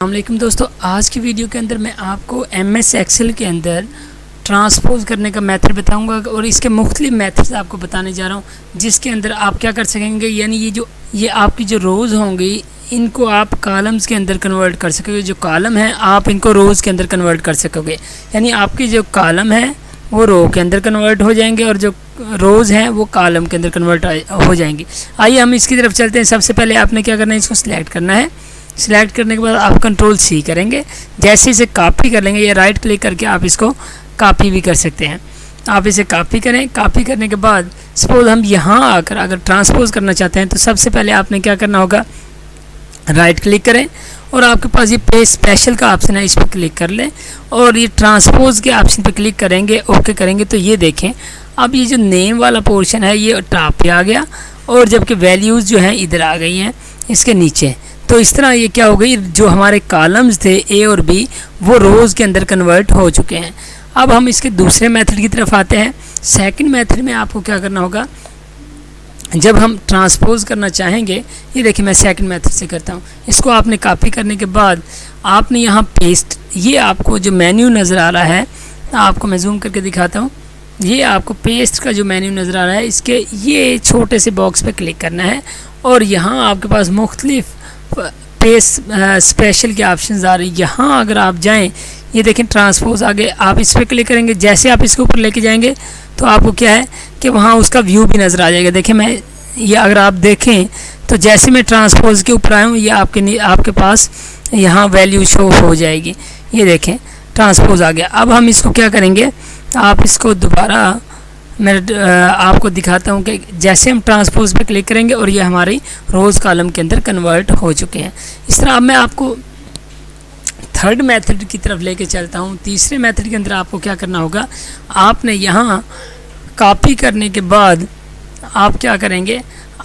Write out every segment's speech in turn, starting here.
अस्सलामुअलैकुम दोस्तों, आज की वीडियो के अंदर मैं आपको MS एक्सेल के अंदर ट्रांसपोज करने का मेथड बताऊंगा और इसके मुख्तलिफ मेथड्स आपको बताने जा रहा हूं, जिसके अंदर आप क्या कर सकेंगे। यानी ये आपकी जो रोज़ होंगी इनको आप कॉलम्स के अंदर कन्वर्ट कर सकोगे। जो कॉलम है आप इनको रोज़ के अंदर कन्वर्ट कर सकोगे। यानी आपकी जो कॉलम है वो रो के अंदर कन्वर्ट हो जाएंगे और जो रोज़ हैं वो कॉलम के अंदर कन्वर्ट हो जाएंगी। आइए हम इसकी तरफ चलते हैं। सबसे पहले आपने क्या करना है, इसको सिलेक्ट करना है। सिलेक्ट करने के बाद आप Ctrl+C करेंगे। जैसे इसे कॉपी कर लेंगे या राइट क्लिक करके आप इसको कॉपी भी कर सकते हैं। आप इसे कॉपी करें। कॉपी करने के बाद सपोज हम यहाँ आकर अगर ट्रांसपोज करना चाहते हैं तो सबसे पहले आपने क्या करना होगा, राइट क्लिक करें और आपके पास ये पेज स्पेशल का ऑप्शन है, इस पर क्लिक कर लें और ये ट्रांसपोज के ऑप्शन पर क्लिक करेंगे, ओके करेंगे तो ये देखें अब ये जो नेम वाला पोर्शन है ये टॉप पे आ गया और जबकि वैल्यूज़ जो हैं इधर आ गई हैं इसके नीचे। तो इस तरह ये क्या हो गई, जो हमारे कॉलम्स थे A और B वो रोज़ के अंदर कन्वर्ट हो चुके हैं। अब हम इसके दूसरे मेथड की तरफ आते हैं। सेकंड मेथड में आपको क्या करना होगा, जब हम ट्रांसपोज करना चाहेंगे, ये देखिए मैं सेकंड मेथड से करता हूँ। इसको आपने कॉपी करने के बाद आपने यहाँ पेस्ट, ये आपको जो मेन्यू नज़र आ रहा है, आपको मैं जूम करके दिखाता हूँ। ये आपको पेस्ट का जो मेन्यू नज़र आ रहा है, इसके ये छोटे से बॉक्स पे क्लिक करना है और यहाँ आपके पास मुख्तलिफ पेज स्पेशल के ऑप्शंस आ रहे हैं। यहाँ अगर आप जाएं, ये देखें ट्रांसपोज आगे, आप इस पर क्लिक करेंगे। जैसे आप इसके ऊपर लेके जाएंगे तो आपको क्या है कि वहाँ उसका व्यू भी नज़र आ जाएगा। देखें मैं ये अगर आप देखें तो जैसे मैं ट्रांसपोज के ऊपर आया हूँ ये आपके पास यहाँ वैल्यू शो हो जाएगी। ये देखें ट्रांसपोज आ गया। अब हम इसको क्या करेंगे, आप इसको दोबारा मैं आपको दिखाता हूँ कि जैसे हम ट्रांसपोज पे क्लिक करेंगे और ये हमारी रोज़ कॉलम के अंदर कन्वर्ट हो चुके हैं। इस तरह अब मैं आपको थर्ड मेथड की तरफ लेके चलता हूँ। तीसरे मेथड के अंदर आपको क्या करना होगा, आपने यहाँ कॉपी करने के बाद आप क्या करेंगे,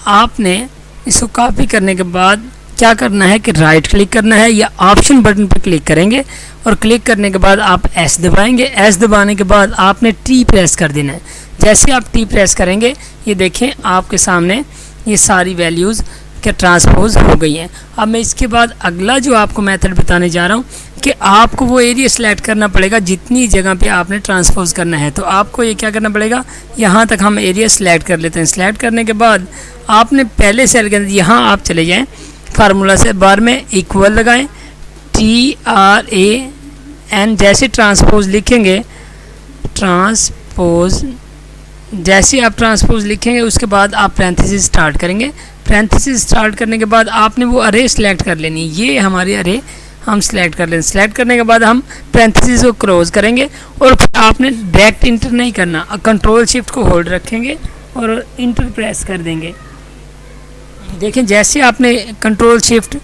आपने इसको कॉपी करने के बाद क्या करना है कि राइट क्लिक करना है या ऑप्शन बटन पर क्लिक करेंगे और क्लिक करने के बाद आप S दबाएंगे। S दबाने के बाद आपने T प्रेस कर देना है। जैसे आप T प्रेस करेंगे ये देखें आपके सामने ये सारी वैल्यूज़ के ट्रांसपोज हो गई हैं। अब मैं इसके बाद अगला जो आपको मेथड बताने जा रहा हूँ कि आपको वो एरिया सेलेक्ट करना पड़ेगा जितनी जगह पे आपने ट्रांसपोज करना है। तो आपको ये क्या करना पड़ेगा, यहाँ तक हम एरिया सेलेक्ट कर लेते हैं। सेलेक्ट करने के बाद आपने पहले सेल के अंदर यहाँ आप चले जाएँ, फार्मूला से बार में इक्वल लगाएं, TRAN। जैसे ट्रांसपोज लिखेंगे, ट्रांसपोज जैसे आप ट्रांसपोज लिखेंगे उसके बाद आप पैरेंथेसिस स्टार्ट करेंगे। पैरेंथेसिस स्टार्ट करने के बाद आपने वो अरे सेलेक्ट कर लेनी। ये हमारी अरे हम सेलेक्ट कर लेंगे। सेलेक्ट करने के बाद हम पैरेंथेसिस को क्लोज करेंगे और फिर आपने डायरेक्ट इंटर नहीं करना, Ctrl+Shift को होल्ड रखेंगे और इंटर प्रेस कर देंगे। देखें जैसे आपने Ctrl+Shift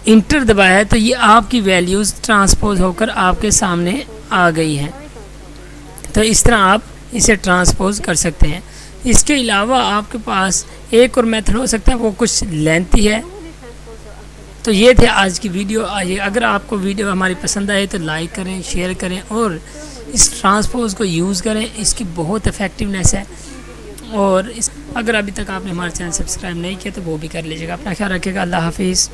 इंटर दबाया है तो ये आपकी वैल्यूज़ ट्रांसपोज होकर आपके सामने आ गई हैं। तो इस तरह आप इसे ट्रांसपोज कर सकते हैं। इसके अलावा आपके पास एक और मेथड हो सकता है, वो कुछ लेंथी है। तो ये थे आज की वीडियो। अगर आपको वीडियो हमारी पसंद आए तो लाइक करें, शेयर करें और इस ट्रांसपोज को यूज़ करें। इसकी बहुत इफ़ेक्टिवनेस है। और अगर अभी तक आपने हमारा चैनल सब्सक्राइब नहीं किया तो वो भी कर लीजिएगा। अपना ख्याल रखिएगा। अल्लाह हाफिज़।